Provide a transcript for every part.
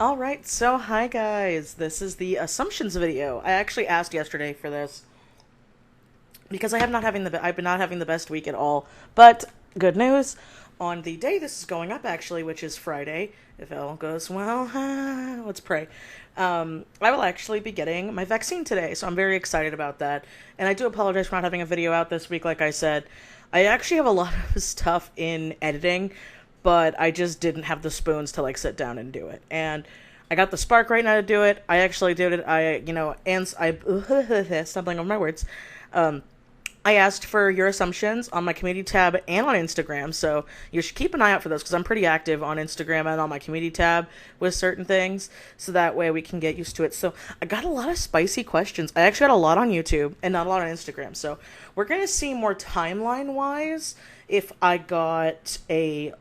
Alright, so hi guys, this is the assumptions video. I actually asked yesterday for this because I've been not having the best week at all. But good news, on the day this is going up actually, which is Friday, if all goes well, let's pray. I will actually be getting my vaccine today, so I'm very excited about that. And I do apologize for not having a video out this week, like I said. I actually have a lot of stuff in editing, but I just didn't have the spoons to like sit down and do it. And I got the spark right now to do it. I actually did it. Stumbling over my words. I asked for your assumptions on my community tab and on Instagram, so you should keep an eye out for those because I'm pretty active on Instagram and on my community tab with certain things, so that way we can get used to it. So I got a lot of spicy questions. I actually got a lot on YouTube and not a lot on Instagram, so we're going to see more timeline-wise if I got a,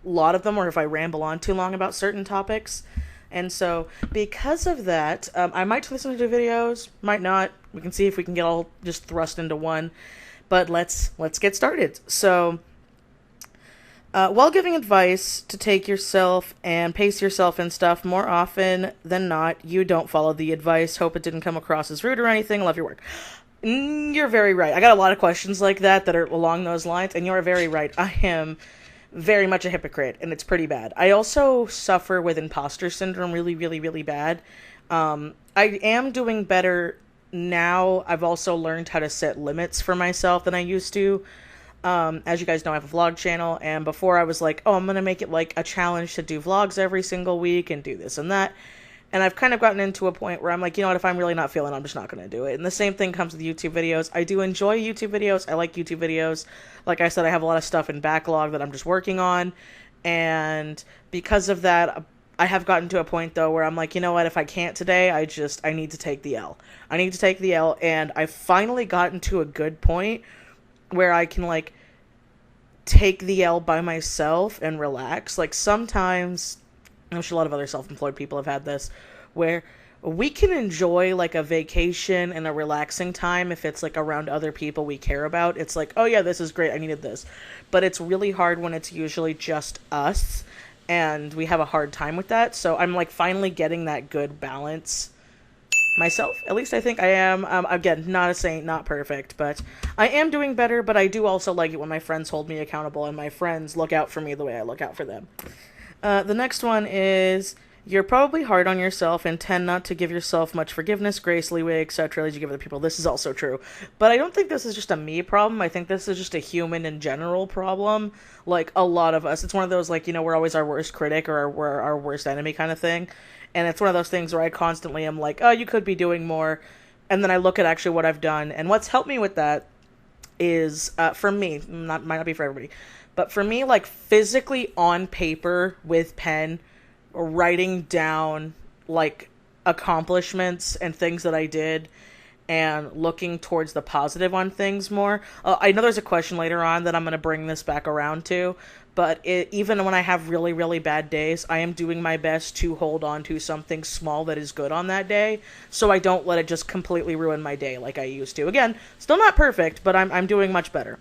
lot of them or if I ramble on too long about certain topics. And so, because of that, I might listen to videos, might not. We can see if we can get all just thrust into one. But let's get started. So, while giving advice to take yourself and pace yourself and stuff, more often than not, you don't follow the advice. Hope it didn't come across as rude or anything. Love your work. You're very right. I got a lot of questions like that are along those lines, and you're very right. I am very much a hypocrite, and it's pretty bad. I also suffer with imposter syndrome really, really, really bad. I am doing better now. I've also learned how to set limits for myself than I used to. As you guys know, I have a vlog channel, and before I was like, oh, I'm going to make it like a challenge to do vlogs every single week and do this and that. And I've kind of gotten into a point where I'm like, you know what, if I'm really not feeling it, I'm just not going to do it. And the same thing comes with YouTube videos. I do enjoy YouTube videos. I like YouTube videos. Like I said, I have a lot of stuff in backlog that I'm just working on. And because of that, I have gotten to a point, though, where I'm like, you know what, if I can't today, I need to take the L. I need to take the L, and I've finally gotten to a good point where I can, like, take the L by myself and relax. Like, sometimes, I'm sure a lot of other self-employed people have had this, where we can enjoy like a vacation and a relaxing time if it's like around other people we care about. It's like, oh yeah, this is great, I needed this. But it's really hard when it's usually just us, and we have a hard time with that. So I'm like finally getting that good balance myself. At least I think I am. Again, not a saint, not perfect, but I am doing better. But I do also like it when my friends hold me accountable and my friends look out for me the way I look out for them. The next one is, you're probably hard on yourself and tend not to give yourself much forgiveness, grace, leeway, etc. as you give other people. This is also true. But I don't think this is just a me problem. I think this is just a human in general problem. Like, a lot of us. It's one of those, like, you know, we're always our worst critic or we're our worst enemy kind of thing. And it's one of those things where I constantly am like, oh, you could be doing more. And then I look at actually what I've done. And what's helped me with that is, for me, might not be for everybody, but for me, like, physically on paper with pen, writing down, like, accomplishments and things that I did and looking towards the positive on things more. I know there's a question later on that I'm going to bring this back around to, but even when I have really, really bad days, I am doing my best to hold on to something small that is good on that day, so I don't let it just completely ruin my day like I used to. Again, still not perfect, but I'm doing much better.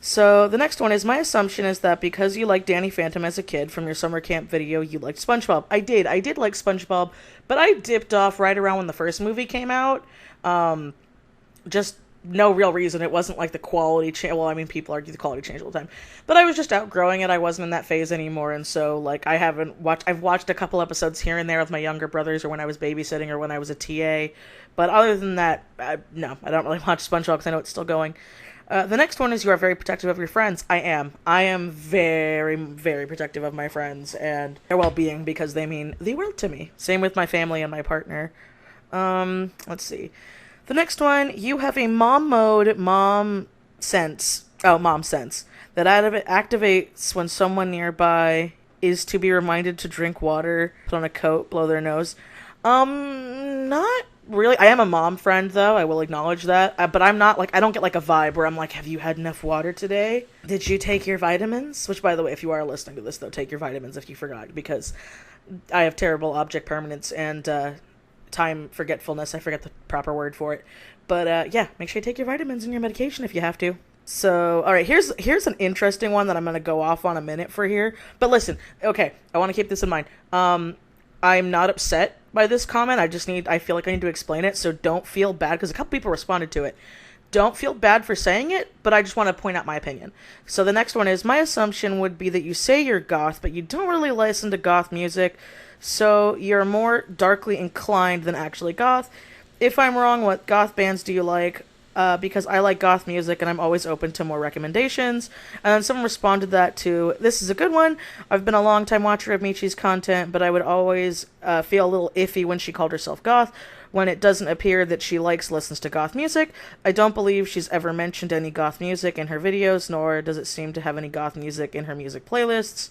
So the next one is, my assumption is that because you liked Danny Phantom as a kid from your summer camp video, you liked SpongeBob. I did like SpongeBob, but I dipped off right around when the first movie came out. Just no real reason. It wasn't like the quality change. Well, I mean, people argue the quality changed all the time, but I was just outgrowing it. I wasn't in that phase anymore, and so like I've watched a couple episodes here and there with my younger brothers, or when I was babysitting, or when I was a TA. But other than that, no, I don't really watch SpongeBob because I know it's still going. The next one is, you are very protective of your friends. I am. I am very, very protective of my friends and their well-being because they mean the world to me. Same with my family and my partner. Let's see. The next one, you have a mom mode, mom sense that activates when someone nearby is to be reminded to drink water, put on a coat, blow their nose. Not really. I am a mom friend, though. I will acknowledge that. But I'm not, like, I don't get, like, a vibe where I'm like, have you had enough water today? Did you take your vitamins? Which, by the way, if you are listening to this, though, take your vitamins if you forgot. Because I have terrible object permanence and time forgetfulness. I forget the proper word for it. But, yeah, make sure you take your vitamins and your medication if you have to. So, all right, here's an interesting one that I'm going to go off on a minute for here. But listen, okay, I want to keep this in mind. I'm not upset by this comment. I feel like I need to explain it, so don't feel bad because a couple people responded to it. Don't feel bad for saying it, but I just want to point out my opinion. So the next one is, my assumption would be that you say you're goth, but you don't really listen to goth music, so you're more darkly inclined than actually goth. If I'm wrong, what goth bands do you like? Because I like goth music and I'm always open to more recommendations. And then someone responded that to, this is a good one. I've been a long time watcher of Michie's content, but I would always feel a little iffy when she called herself goth, when it doesn't appear that she listens to goth music. I don't believe she's ever mentioned any goth music in her videos, nor does it seem to have any goth music in her music playlists,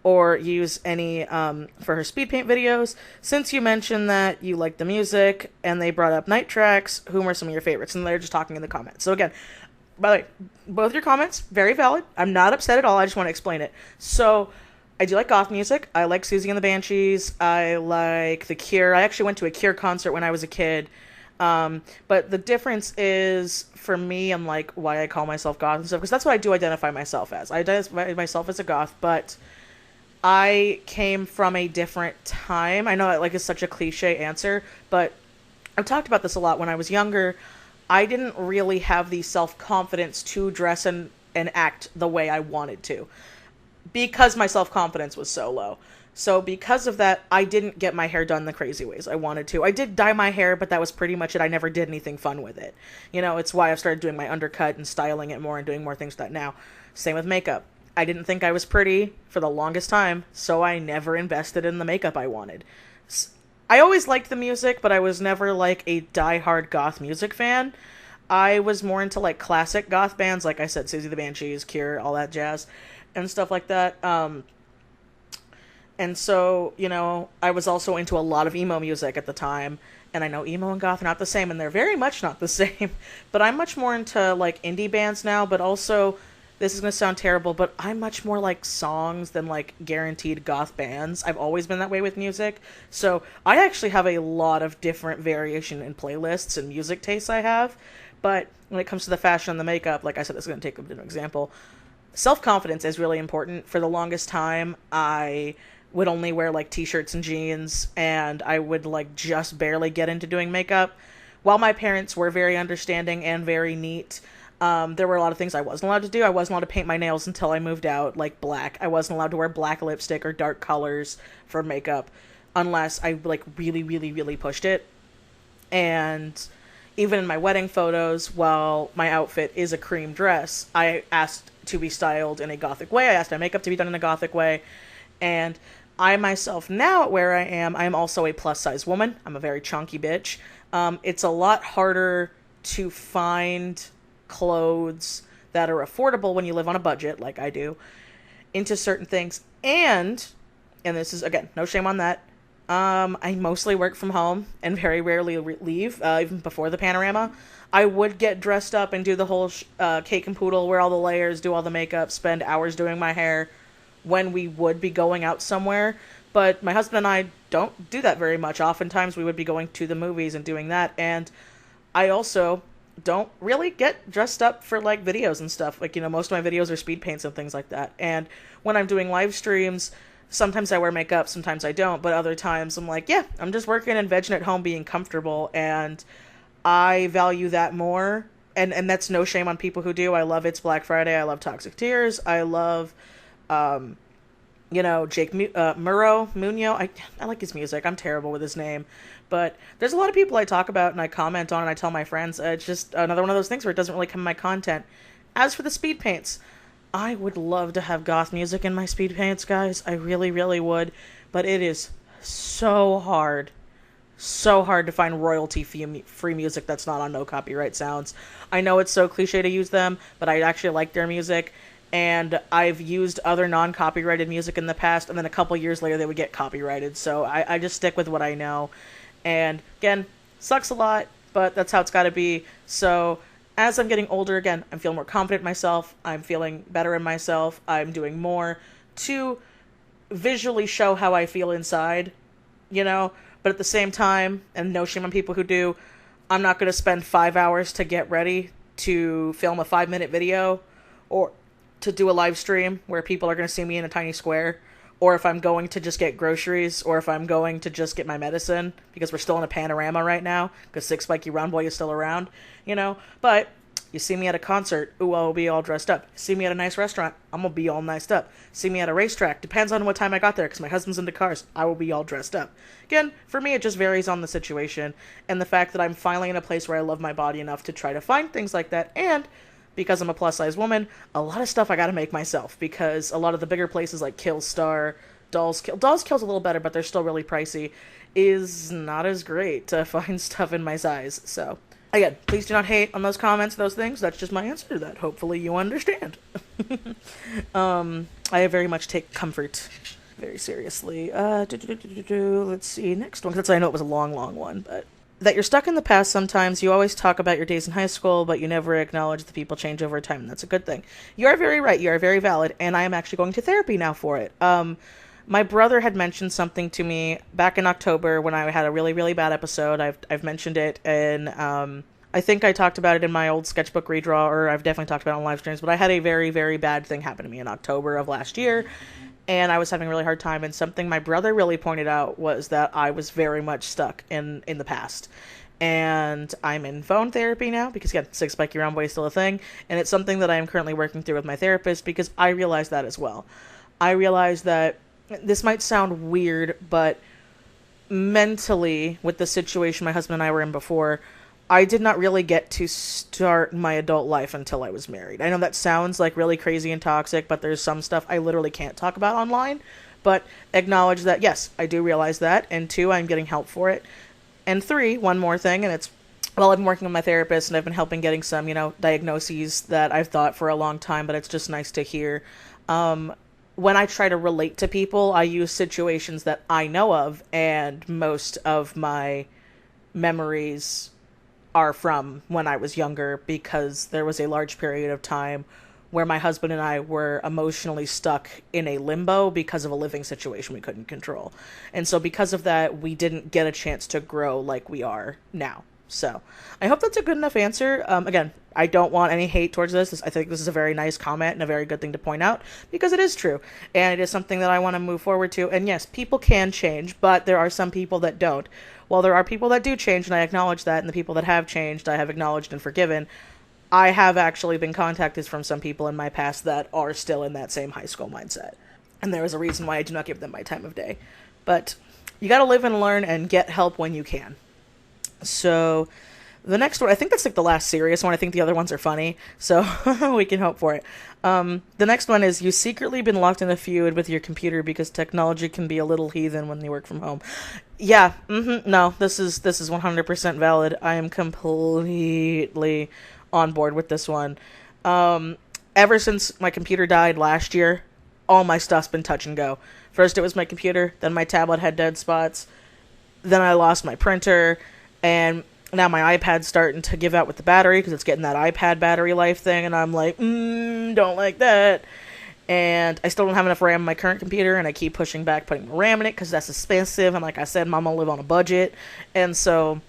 or use any for her Speedpaint videos. Since you mentioned that you like the music, and they brought up Night Tracks, whom are some of your favorites? And they're just talking in the comments. So again, by the way, both your comments, very valid. I'm not upset at all, I just want to explain it. So, I do like goth music. I like Susie and the Banshees. I like The Cure. I actually went to a Cure concert when I was a kid. But the difference is, for me, and like why I call myself goth and stuff, because that's what I do identify myself as. I identify myself as a goth, but I came from a different time. I know it's such a cliche answer, but I've talked about this a lot. When I was younger, I didn't really have the self-confidence to dress and act the way I wanted to, because my self-confidence was so low. So because of that, I didn't get my hair done the crazy ways I wanted to. I did dye my hair, but that was pretty much it. I never did anything fun with it. It's why I've started doing my undercut and styling it more and doing more things with that now. Same with makeup. I didn't think I was pretty for the longest time, so I never invested in the makeup I wanted. I always liked the music, but I was never like a die-hard goth music fan. I was more into like classic goth bands, like I said, Susie the Banshees, Cure, all that jazz, and stuff like that. And so, I was also into a lot of emo music at the time. And I know emo and goth are not the same, and they're very much not the same. But I'm much more into like indie bands now, but also, this is going to sound terrible, but I'm much more like songs than like guaranteed goth bands. I've always been that way with music. So I actually have a lot of different variation in playlists and music tastes I have. But when it comes to the fashion and the makeup, like I said, this is going to take an example. Self-confidence is really important. For the longest time, I would only wear like t-shirts and jeans, and I would like just barely get into doing makeup. While my parents were very understanding and very neat, there were a lot of things I wasn't allowed to do. I wasn't allowed to paint my nails until I moved out, like black. I wasn't allowed to wear black lipstick or dark colors for makeup unless I like really, really, really pushed it. And even in my wedding photos, while my outfit is a cream dress, I asked to be styled in a gothic way. I asked my makeup to be done in a gothic way. And I myself now, where I am also a plus size woman. I'm a very chunky bitch. It's a lot harder to find clothes that are affordable when you live on a budget, like I do, into certain things. And this is, again, no shame on that, I mostly work from home and very rarely leave, even before the panorama. I would get dressed up and do the whole cake and poodle, wear all the layers, do all the makeup, spend hours doing my hair when we would be going out somewhere. But my husband and I don't do that very much. Oftentimes we would be going to the movies and doing that. And I also don't really get dressed up for like videos and stuff. Like, most of my videos are speed paints and things like that. And when I'm doing live streams, sometimes I wear makeup, sometimes I don't, but other times I'm like, yeah, I'm just working and vegging at home being comfortable, and I value that more. And that's no shame on people who do. I love It's Black Friday. I love Toxic Tears. I love, Jake Muno. I like his music. I'm terrible with his name. But there's a lot of people I talk about and I comment on and I tell my friends. It's just another one of those things where it doesn't really come in my content. As for the speed paints, I would love to have goth music in my speed paints, guys. I really, really would. But it is so hard to find royalty-free music that's not on no copyright sounds. I know it's so cliche to use them, but I actually like their music. And I've used other non-copyrighted music in the past, and then a couple years later they would get copyrighted. So I just stick with what I know. And again, sucks a lot, but that's how it's got to be. So as I'm getting older, again, I'm feeling more confident in myself. I'm feeling better in myself. I'm doing more to visually show how I feel inside, But at the same time, and no shame on people who do, I'm not going to spend 5 hours to get ready to film a 5-minute video or to do a live stream where people are going to see me in a tiny square, or if I'm going to just get groceries, or if I'm going to just get my medicine, because we're still in a panorama right now, because Six Spiky Round Boy is still around, you know. But you see me at a concert, ooh, I'll be all dressed up. See me at a nice restaurant, I'm gonna be all niced up. See me at a racetrack, depends on what time I got there, because my husband's into cars, I will be all dressed up. Again, for me, it just varies on the situation, and the fact that I'm finally in a place where I love my body enough to try to find things like that, and because I'm a plus-size woman, a lot of stuff I gotta make myself, because a lot of the bigger places like Killstar, Dolls Kill's a little better, but they're still really pricey, is not as great to find stuff in my size. So, again, please do not hate on those comments, those things. That's just my answer to that. Hopefully you understand. I very much take comfort very seriously. Let's see, next one, because I know it was a long, long one, but... That you're stuck in the past sometimes. You always talk about your days in high school, but you never acknowledge that people change over time, and that's a good thing. You are very right. You are very valid, and I am actually going to therapy now for it. My brother had mentioned something to me back in October when I had a really, really bad episode. I've mentioned it, and I think I talked about it in my old sketchbook redraw, or I've definitely talked about it on live streams, but I had a very, very bad thing happen to me in October of last year, and I was having a really hard time, and something my brother really pointed out was that I was very much stuck in the past. And I'm in phone therapy now, because again, Six Spiky Round Boy is still a thing, and it's something that I am currently working through with my therapist, because I realized that as well. I realized that, this might sound weird, but mentally, with the situation my husband and I were in before, I did not really get to start my adult life until I was married. I know that sounds like really crazy and toxic, but there's some stuff I literally can't talk about online. But acknowledge that, yes, I do realize that. And 2, I'm getting help for it. And 3, one more thing, and it's, well, I've been working with my therapist and I've been helping getting some, diagnoses that I've thought for a long time, but it's just nice to hear. When I try to relate to people, I use situations that I know of, and most of my memories are from when I was younger, because there was a large period of time where my husband and I were emotionally stuck in a limbo because of a living situation we couldn't control. And so because of that, we didn't get a chance to grow like we are now. So I hope that's a good enough answer. Again, I don't want any hate towards this. I think this is a very nice comment and a very good thing to point out, because it is true. And it is something that I want to move forward to. And yes, people can change, but there are some people that don't. While there are people that do change, and I acknowledge that, and the people that have changed, I have acknowledged and forgiven, I have actually been contacted from some people in my past that are still in that same high school mindset. And there is a reason why I do not give them my time of day. But you got to live and learn and get help when you can. So the next one, I think that's like the last serious one. I think the other ones are funny, so we can hope for it. The next one is, you secretly been locked in a feud with your computer because technology can be a little heathen when you work from home. Yeah, no, this is 100% valid. I am completely on board with this one. Ever since my computer died last year, all my stuff's been touch and go. First it was my computer, then my tablet had dead spots, then I lost my printer, and now my iPad's starting to give out with the battery because it's getting that iPad battery life thing, and I'm like, don't like that. And I still don't have enough RAM on my current computer, and I keep pushing back putting more RAM in it because that's expensive, and like I said, Mom will live on a budget. And so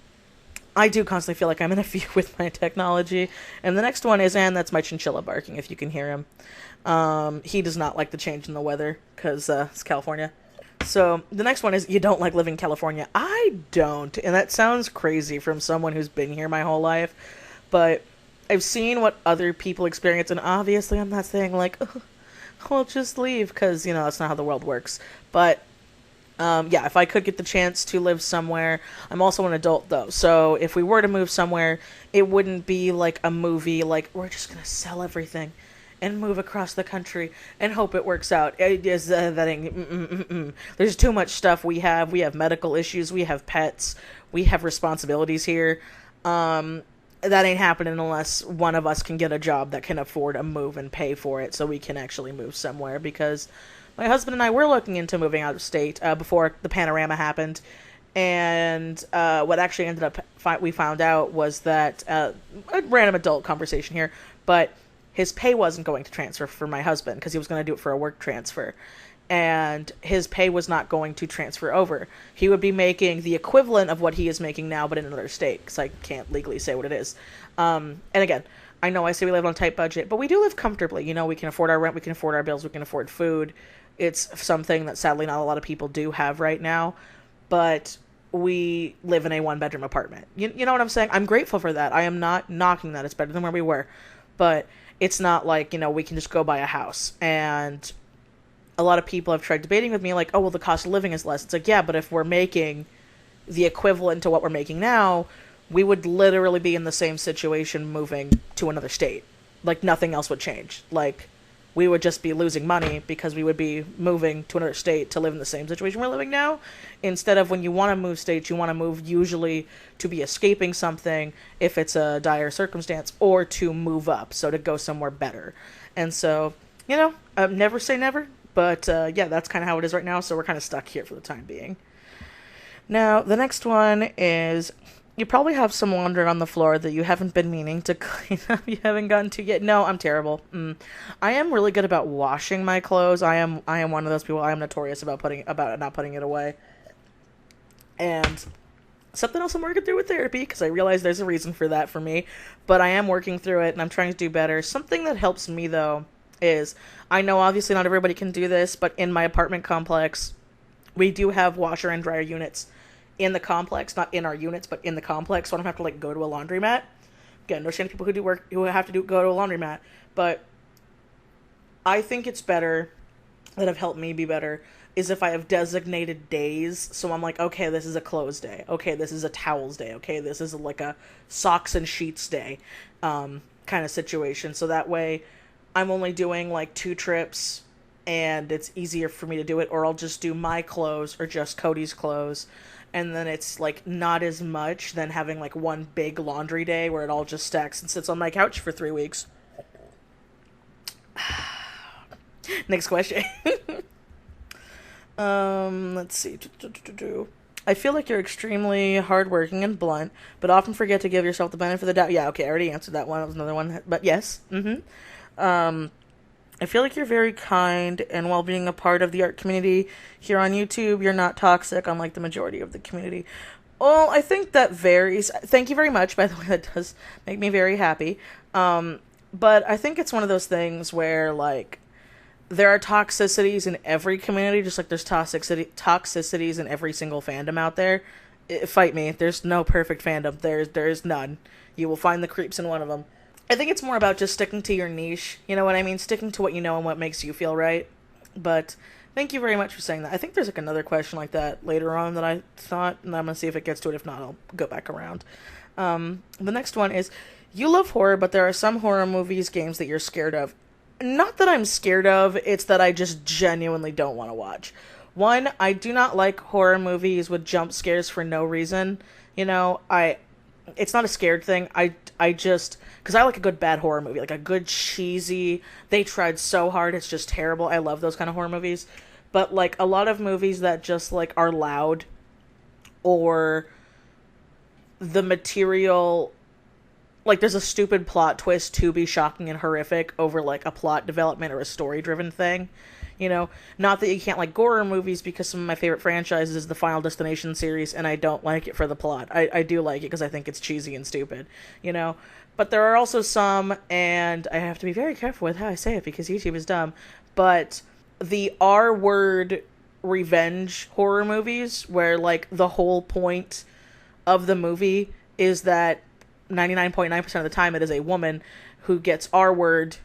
I do constantly feel like I'm in a feud with my technology. And the next one is, and that's my chinchilla barking, if you can hear him. He does not like the change in the weather because it's California. So the next one is, you don't like living in California. I don't, and that sounds crazy from someone who's been here my whole life, but I've seen what other people experience, and obviously I'm not saying like, oh, well, just leave, because, that's not how the world works. But yeah, if I could get the chance to live somewhere, I'm also an adult though, so if we were to move somewhere, it wouldn't be like a movie, like, we're just gonna sell everything and move across the country and hope it works out. It is, there's too much stuff we have. We have medical issues. We have pets. We have responsibilities here. That ain't happening unless one of us can get a job that can afford a move and pay for it so we can actually move somewhere, because my husband and I were looking into moving out of state before the panorama happened. And what actually ended up we found out was that, a random adult conversation here, but his pay wasn't going to transfer for my husband because he was going to do it for a work transfer. And his pay was not going to transfer over. He would be making the equivalent of what he is making now, but in another state, because I can't legally say what it is. And again, I know I say we live on a tight budget, but we do live comfortably. You know, we can afford our rent, we can afford our bills, we can afford food. It's something that sadly not a lot of people do have right now, but we live in a one-bedroom apartment. You know what I'm saying? I'm grateful for that. I am not knocking that. It's better than where we were. But it's not like, you know, we can just go buy a house. And a lot of people have tried debating with me like, oh, well, the cost of living is less. It's like, yeah, but if we're making the equivalent to what we're making now, we would literally be in the same situation moving to another state. Like, nothing else would change. Like, we would just be losing money because we would be moving to another state to live in the same situation we're living now. Instead of when you want to move states, you want to move usually to be escaping something if it's a dire circumstance, or to move up, so to go somewhere better. And so, you know, never say never, but yeah, that's kind of how it is right now, so we're kind of stuck here for the time being. Now, the next one is, you probably have some laundry on the floor that you haven't been meaning to clean up. You haven't gotten to yet. No, I'm terrible. I am really good about washing my clothes. I am one of those people. I am notorious about not putting it away. And something else I'm working through with therapy, because I realize there's a reason for that for me. But I am working through it, and I'm trying to do better. Something that helps me, though, is, I know obviously not everybody can do this, but in my apartment complex, we do have washer and dryer units in the complex, not in our units, but in the complex, so I don't have to, like, go to a laundromat. Again, understand people who have to go to a laundromat, but I think it's better, that have helped me be better, is if I have designated days, so I'm like, okay, this is a clothes day, okay, this is a towels day, okay, this is like a socks and sheets day, kind of situation, so that way I'm only doing, like, 2 trips, and it's easier for me to do it, or I'll just do my clothes, or just Cody's clothes, and then it's, like, not as much than having, like, one big laundry day where it all just stacks and sits on my couch for 3 weeks. Next question. Let's see. I feel like you're extremely hardworking and blunt, but often forget to give yourself the benefit of the doubt. Yeah, okay, I already answered that one. That was another one, but yes. I feel like you're very kind, and while being a part of the art community here on YouTube, you're not toxic, unlike the majority of the community. Well, I think that varies. Thank you very much, by the way, that does make me very happy. But I think it's one of those things where, like, there are toxicities in every community, just like there's toxicities in every single fandom out there. Fight me, there's no perfect fandom. There is none. You will find the creeps in one of them. I think it's more about just sticking to your niche, you know what I mean? Sticking to what you know and what makes you feel right. But thank you very much for saying that. I think there's, like, another question like that later on that I thought, and I'm going to see if it gets to it. If not, I'll go back around. The next one is, you love horror, but there are some horror movies, games that you're scared of. Not that I'm scared of, it's that I just genuinely don't want to watch. One, I do not like horror movies with jump scares for no reason. You know, it's not a scared thing. I just, because I like a good bad horror movie, like a good cheesy, they tried so hard, it's just terrible. I love those kind of horror movies. But, like, a lot of movies that just, like, are loud, or the material, like, there's a stupid plot twist to be shocking and horrific over, like, a plot development or a story-driven thing. You know, not that you can't like horror movies, because some of my favorite franchises is the Final Destination series, and I don't like it for the plot. I do like it because I think it's cheesy and stupid, you know? But there are also some, and I have to be very careful with how I say it because YouTube is dumb, but the R-word revenge horror movies, where, like, the whole point of the movie is that 99.9% of the time it is a woman who gets R-word,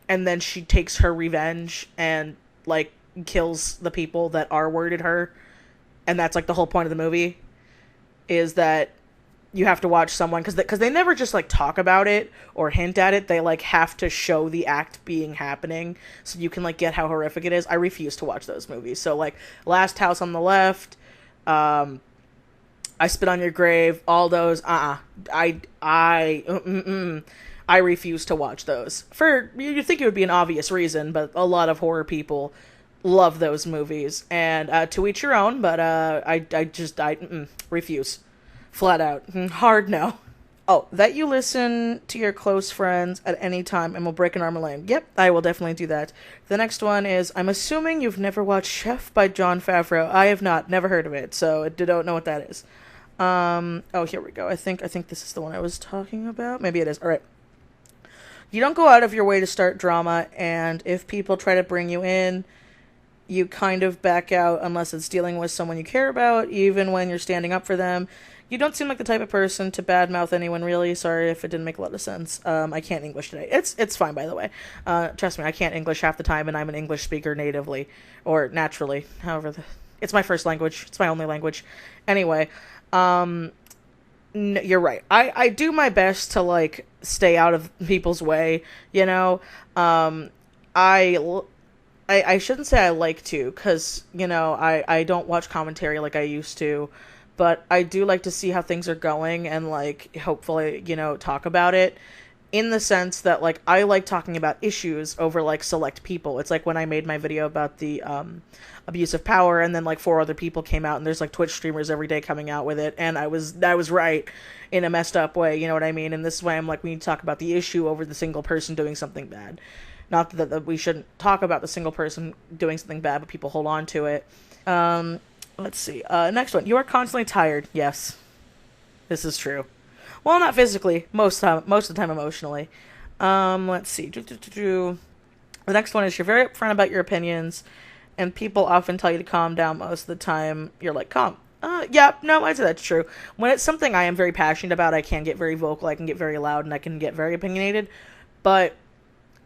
and then she takes her revenge and, like, kills the people that R-worded her. And that's, like, the whole point of the movie, is that you have to watch someone, because they never just, like, talk about it or hint at it. They, like, have to show the act happening so you can, like, get how horrific it is. I refuse to watch those movies. So, like, Last House on the Left, I Spit on Your Grave, all those, I refuse to watch those. You'd think it would be an obvious reason, but a lot of horror people love those movies. And to each your own, but I refuse. Flat out. Hard no. Oh, that you listen to your close friends at any time and will break an arm and leg. Yep, I will definitely do that. The next one is, I'm assuming you've never watched Chef by Jon Favreau. I have not. Never heard of it, so I don't know what that is. Oh, here we go. I think this is the one I was talking about. Maybe it is. All right. you don't go out of your way to start drama, and if people try to bring you in, you kind of back out unless it's dealing with someone you care about, even when you're standing up for them. You don't seem like the type of person to badmouth anyone, really. Sorry if it didn't make a lot of sense. I can't English today. It's fine, by the way. Trust me, I can't English half the time, and I'm an English speaker natively, or naturally. However, it's my first language. It's my only language. Anyway, you're right. I do my best to, like, stay out of people's way, you know? I shouldn't say I like to, because, you know, I don't watch commentary like I used to, but I do like to see how things are going and, like, hopefully, you know, talk about it, in the sense that, like, I like talking about issues over, like, select people. It's like when I made my video about the abuse of power, and then, like, 4 other people came out, and there's, like, Twitch streamers every day coming out with it, and I was right in a messed up way, you know what I mean? And this way I'm like, we need to talk about the issue over the single person doing something bad. Not that we shouldn't talk about the single person doing something bad, but people hold on to it. Let's see. Next one. You are constantly tired. Yes. This is true. Well, not physically. Most of the time emotionally. Let's see. The next one is you're very upfront about your opinions, and people often tell you to calm down most of the time. You're like, calm. Yeah, no, I'd say that's true. When it's something I am very passionate about, I can get very vocal, I can get very loud, and I can get very opinionated. But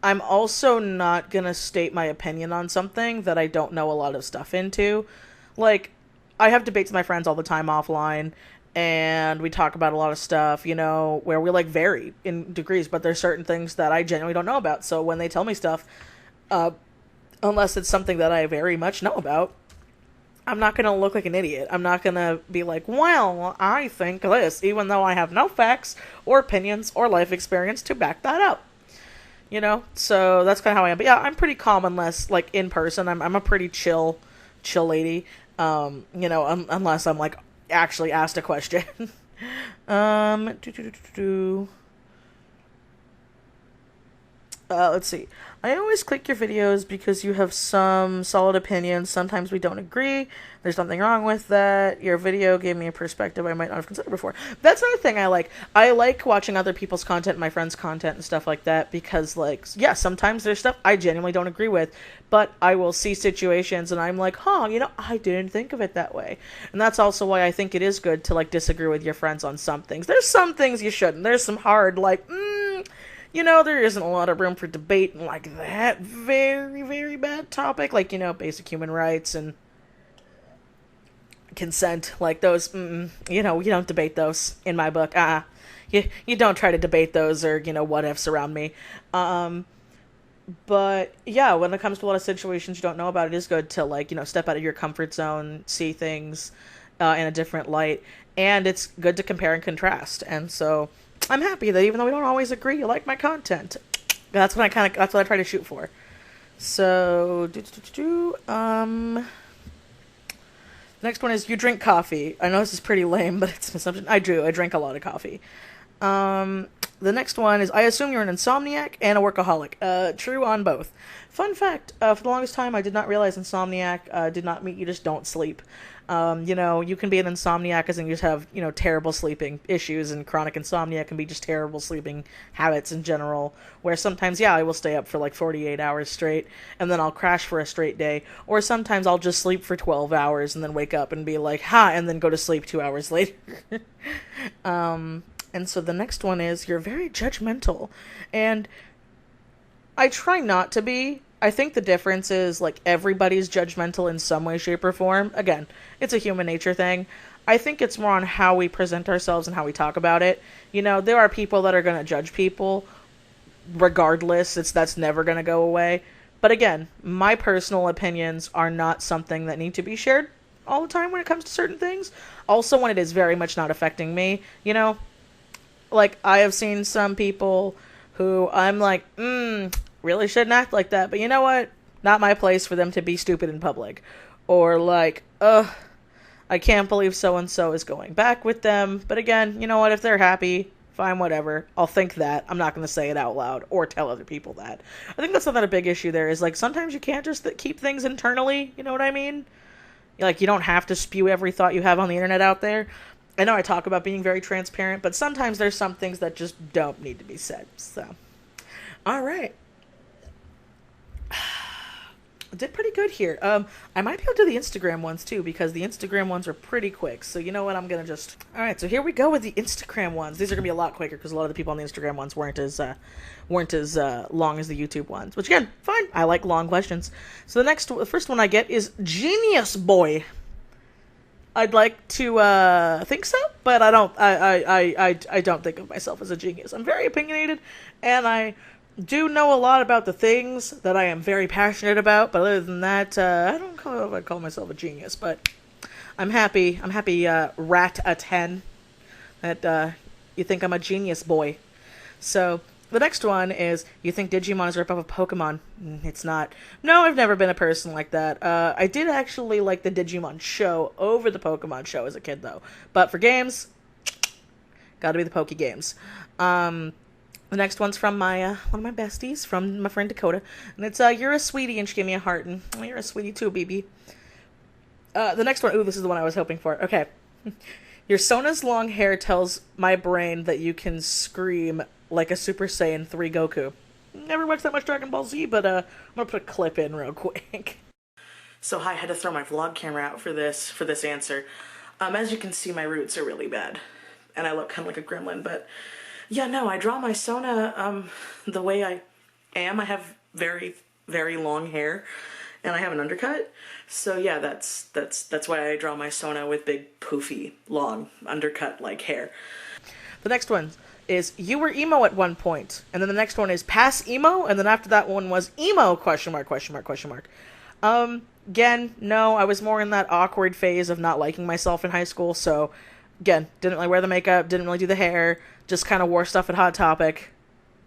I'm also not gonna state my opinion on something that I don't know a lot of stuff into. Like, I have debates with my friends all the time offline, and we talk about a lot of stuff, you know, where we, like, vary in degrees, but there's certain things that I genuinely don't know about. So when they tell me stuff, unless it's something that I very much know about, I'm not gonna look like an idiot. I'm not gonna be like, well, I think this, even though I have no facts or opinions or life experience to back that up. You know, so that's kind of how I am. But yeah, I'm pretty calm unless, like, in person. I'm a pretty chill lady. You know, unless I'm, like, actually asked a question. Let's see. I always click your videos because you have some solid opinions. Sometimes we don't agree. There's nothing wrong with that. Your video gave me a perspective I might not have considered before. That's another thing I like. I like watching other people's content, my friends' content and stuff like that, because, like, yeah, sometimes there's stuff I genuinely don't agree with, but I will see situations and I'm like, huh, you know, I didn't think of it that way. And that's also why I think it is good to, like, disagree with your friends on some things. There's some things you shouldn't. There's some hard, like, you know, there isn't a lot of room for debate in, like, that very, very bad topic. Like, you know, basic human rights and consent. Like, those, you know, you don't debate those in my book. You don't try to debate those or, you know, what ifs around me. But, yeah, when it comes to a lot of situations you don't know about, it is good to, like, you know, step out of your comfort zone, see things in a different light. And it's good to compare and contrast. And so I'm happy that even though we don't always agree, you like my content. That's what I try to shoot for. So, the next one is you drink coffee. I know this is pretty lame, but it's an assumption. I drink a lot of coffee. The next one is I assume you're an insomniac and a workaholic. True on both. Fun fact, for the longest time I did not realize insomniac did not mean you just don't sleep. You know, you can be an insomniac as in you just have, you know, terrible sleeping issues, and chronic insomnia can be just terrible sleeping habits in general, where sometimes, yeah, I will stay up for like 48 hours straight, and then I'll crash for a straight day, or sometimes I'll just sleep for 12 hours and then wake up and be like, ha, and then go to sleep 2 hours later. And so the next one is you're very judgmental, and I try not to be. I think the difference is, like, everybody's judgmental in some way, shape, or form. Again, it's a human nature thing. I think it's more on how we present ourselves and how we talk about it. You know, there are people that are going to judge people regardless. That's never going to go away. But again, my personal opinions are not something that need to be shared all the time when it comes to certain things. Also, when it is very much not affecting me, you know? Like, I have seen some people who I'm like, really shouldn't act like that, but you know what? Not my place for them to be stupid in public. Or like, I can't believe so-and-so is going back with them. But again, you know what? If they're happy, fine, whatever. I'll think that. I'm not going to say it out loud or tell other people that. I think that's not a big issue there, is like sometimes you can't just keep things internally. You know what I mean? Like, you don't have to spew every thought you have on the internet out there. I know I talk about being very transparent, but sometimes there's some things that just don't need to be said. So, All right. Did pretty good here. I might be able to do the Instagram ones too because the Instagram ones are pretty quick. So you know what? I'm gonna just. All right. So here we go with the Instagram ones. These are gonna be a lot quicker because a lot of the people on the Instagram ones weren't as long as the YouTube ones. Which again, fine. I like long questions. So the first one I get is Genius Boy. I'd like to think so, but I don't. I don't think of myself as a genius. I'm very opinionated, and I do know a lot about the things that I am very passionate about, but other than that, I don't know if I call myself a genius, but I'm happy, rat a 10, that you think I'm a genius boy. So, the next one is, you think Digimon is a ripoff of Pokemon? It's not. No, I've never been a person like that. I did actually like the Digimon show over the Pokemon show as a kid, though. But for games, gotta be the Poke games. The next one's from my one of my besties, from my friend Dakota, and it's you're a sweetie, and she gave me a heart, and you're a sweetie too, BB. The next one, ooh, this is the one I was hoping for. Okay, your Sona's long hair tells my brain that you can scream like a Super Saiyan 3 Goku. Never watched that much Dragon Ball Z, but I'm gonna put a clip in real quick. So I had to throw my vlog camera out for this answer. As you can see, my roots are really bad, and I look kind of like a gremlin, but. Yeah, no, I draw my Sona the way I am. I have very, very long hair, and I have an undercut. So yeah, that's why I draw my Sona with big, poofy, long, undercut-like hair. The next one is, you were emo at one point, and then the next one is pass emo, and then after that one was emo, question mark, question mark, question mark. Again, no, I was more in that awkward phase of not liking myself in high school, so again, didn't really wear the makeup, didn't really do the hair, just kind of wore stuff at Hot Topic.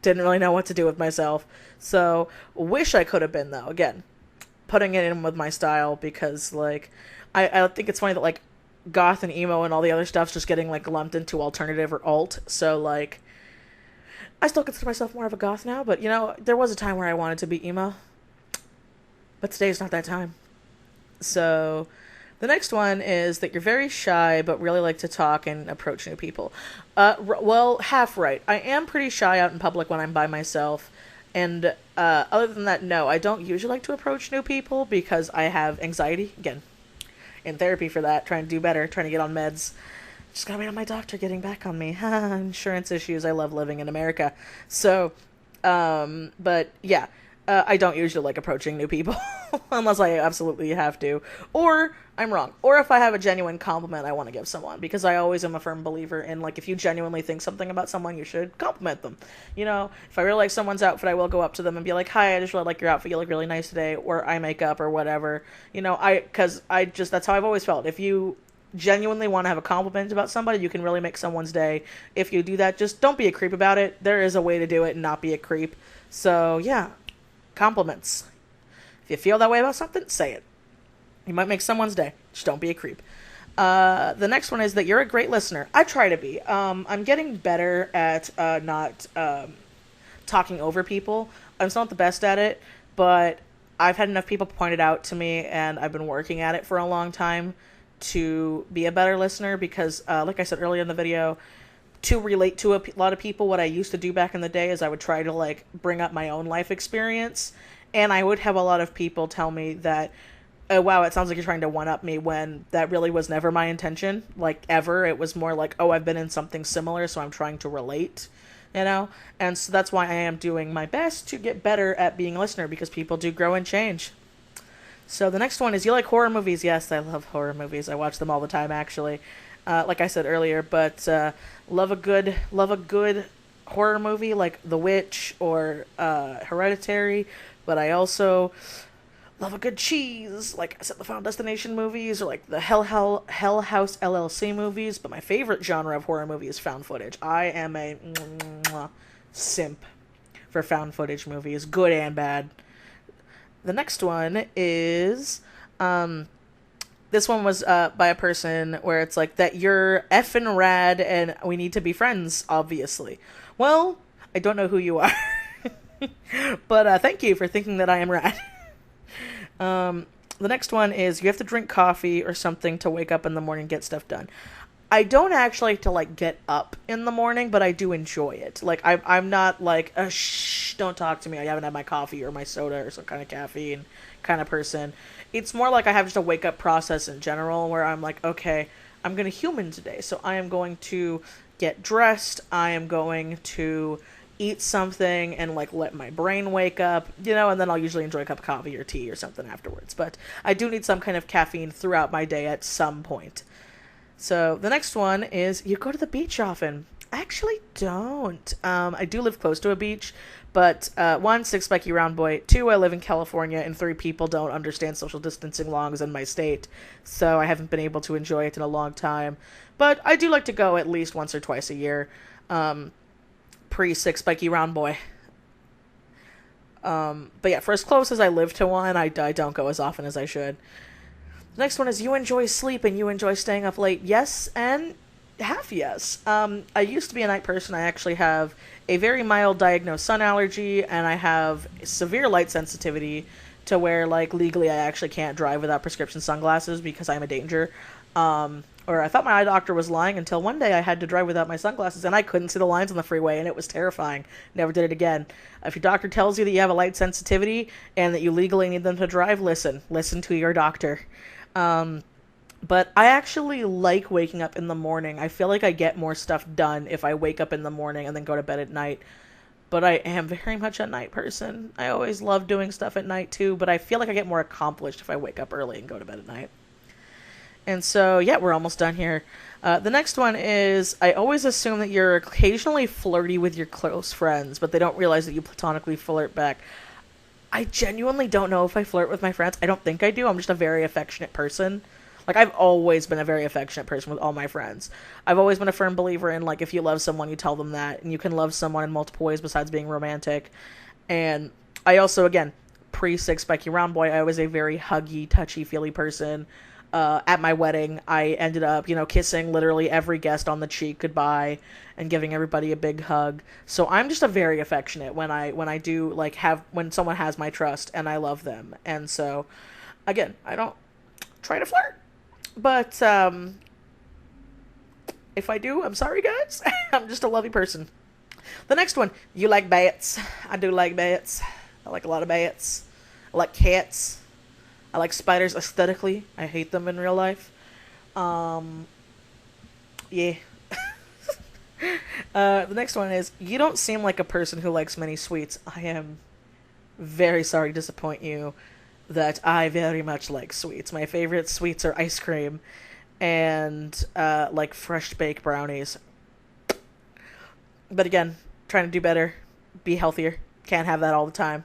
Didn't really know what to do with myself. So, wish I could have been, though. Again, putting it in with my style because, like, I think it's funny that, like, goth and emo and all the other stuff's just getting, like, lumped into alternative or alt. So, like, I still consider myself more of a goth now, but, you know, there was a time where I wanted to be emo. But today's not that time. So, the next one is that you're very shy, but really like to talk and approach new people. Well, half right. I am pretty shy out in public when I'm by myself. And other than that, no, I don't usually like to approach new people because I have anxiety. Again, in therapy for that, trying to do better, trying to get on meds. Just gotta wait on my doctor getting back on me. Insurance issues. I love living in America. So, but yeah. I don't usually like approaching new people unless I absolutely have to, or I'm wrong, or if I have a genuine compliment I want to give someone, because I always am a firm believer in, like, if you genuinely think something about someone, you should compliment them. You know, if I really like someone's outfit, I will go up to them and be like, hi, I just really like your outfit, you look really nice today, or eye makeup or whatever, you know, because that's how I've always felt. If you genuinely want to have a compliment about somebody, you can really make someone's day. If you do that, just don't be a creep about it. There is a way to do it and not be a creep. So yeah, compliments. If you feel that way about something, say it. You might make someone's day. Just don't be a creep. The next one is that you're a great listener. I try to be. I'm getting better at not talking over people. I'm still not the best at it, but I've had enough people point it out to me, and I've been working at it for a long time to be a better listener because, like I said earlier in the video, to relate to a lot of people, what I used to do back in the day is I would try to, like, bring up my own life experience, and I would have a lot of people tell me that, oh, wow, it sounds like you're trying to one-up me, when that really was never my intention, like, ever. It was more like, oh, I've been in something similar, so I'm trying to relate, you know? And so that's why I am doing my best to get better at being a listener, because people do grow and change. So the next one is, you like horror movies? Yes, I love horror movies. I watch them all the time, actually. Like I said earlier, but love a good horror movie like The Witch or Hereditary, but I also love a good cheese, like I said, the Final Destination movies, or like the Hell House LLC movies, but my favorite genre of horror movie is found footage. I am a simp for found footage movies, good and bad. The next one is, this one was by a person where it's like, that you're effing rad and we need to be friends, obviously. Well, I don't know who you are, but thank you for thinking that I am rad. The next one is, you have to drink coffee or something to wake up in the morning and get stuff done. I don't actually like to like get up in the morning, but I do enjoy it. Like I'm not like a shh, don't talk to me. I haven't had my coffee or my soda or some kind of caffeine kind of person. It's more like I have just a wake up process in general where I'm like, okay, I'm gonna human today, so I am going to get dressed. I am going to eat something and like let my brain wake up, and then I'll usually enjoy a cup of coffee or tea or something afterwards. But I do need some kind of caffeine throughout my day at some point. So the next one is, you go to the beach often. I actually don't. I do live close to a beach, but 1, 6 spiky round boy, 2, I live in California, and 3, people don't understand social distancing laws in my state, so I haven't been able to enjoy it in a long time. But I do like to go at least once or twice a year, pre 6 spiky round boy. But yeah, for as close as I live to one, I don't go as often as I should. The next one is, you enjoy sleep and you enjoy staying up late. Yes and half yes. I used to be a night person. I actually have a very mild diagnosed sun allergy, and I have severe light sensitivity to where, like, legally I actually can't drive without prescription sunglasses because I'm a danger. Or I thought my eye doctor was lying until one day I had to drive without my sunglasses and I couldn't see the lines on the freeway, and it was terrifying. Never did it again. If your doctor tells you that you have a light sensitivity and that you legally need them to drive, listen to your doctor. But I actually like waking up in the morning. I feel like I get more stuff done if I wake up in the morning and then go to bed at night. But I am very much a night person. I always love doing stuff at night too, but I feel like I get more accomplished if I wake up early and go to bed at night. And so, yeah, we're almost done here. The next one is, I always assume that you're occasionally flirty with your close friends, but they don't realize that you platonically flirt back. I genuinely don't know if I flirt with my friends. I don't think I do. I'm just a very affectionate person. Like, I've always been a very affectionate person with all my friends. I've always been a firm believer in, like, if you love someone, you tell them that. And you can love someone in multiple ways besides being romantic. And I also, again, pre-6 spiky round boy, I was a very huggy, touchy-feely person. At my wedding, I ended up, kissing literally every guest on the cheek goodbye and giving everybody a big hug. So I'm just a very affectionate when I do, like, when someone has my trust and I love them. And so, again, I don't try to flirt. But, if I do, I'm sorry, guys. I'm just a lovely person. The next one, you like bats. I do like bats. I like a lot of bats. I like cats. I like spiders aesthetically. I hate them in real life. Yeah. The next one is, you don't seem like a person who likes many sweets. I am very sorry to disappoint you that I very much like sweets. My favorite sweets are ice cream and, like, fresh baked brownies. But again, trying to do better, be healthier. Can't have that all the time.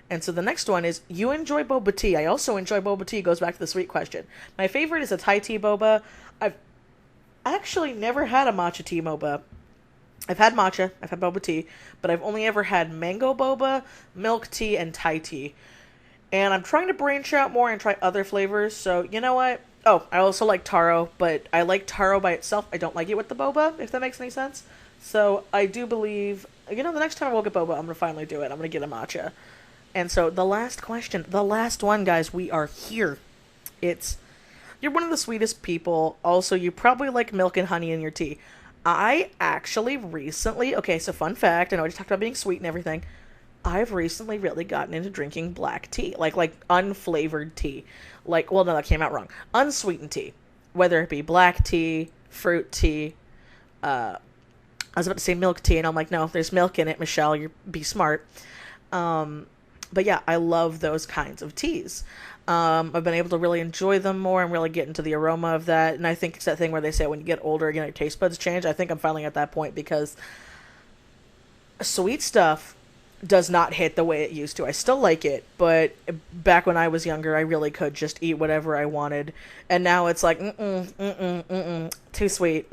And so the next one is, you enjoy boba tea. I also enjoy boba tea. Goes back to the sweet question. My favorite is a Thai tea boba. I've actually never had a matcha tea boba. I've had matcha, I've had boba tea, but I've only ever had mango boba, milk tea, and Thai tea. And I'm trying to branch out more and try other flavors, so you know what? Oh, I also like taro, but I like taro by itself. I don't like it with the boba, if that makes any sense. So I do believe, the next time I will get boba, I'm going to finally do it. I'm going to get a matcha. And so the last question, the last one, guys, we are here. It's, you're one of the sweetest people. Also, you probably like milk and honey in your tea. I actually recently, okay, so fun fact, I know I just talked about being sweet and everything. I've recently really gotten into drinking black tea, like unflavored tea. Like, well, no, that came out wrong. Unsweetened tea. Whether it be black tea, fruit tea, I was about to say milk tea, and I'm like, no, if there's milk in it, Michelle, be smart. But yeah, I love those kinds of teas. I've been able to really enjoy them more and really get into the aroma of that. And I think it's that thing where they say when you get older, your taste buds change. I think I'm finally at that point because sweet stuff does not hit the way it used to. I still like it, but back when I was younger, I really could just eat whatever I wanted. And now it's like, too sweet.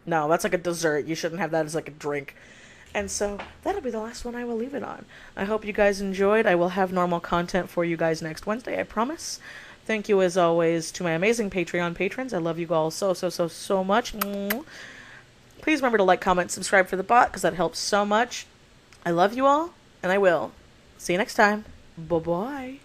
No, that's like a dessert. You shouldn't have that as like a drink. And so that'll be the last one I will leave it on. I hope you guys enjoyed. I will have normal content for you guys next Wednesday, I promise. Thank you, as always, to my amazing Patreon patrons. I love you all so much. Please remember to like, comment, subscribe for the bot, because that helps so much. I love you all, and I will. See you next time. Bye-bye.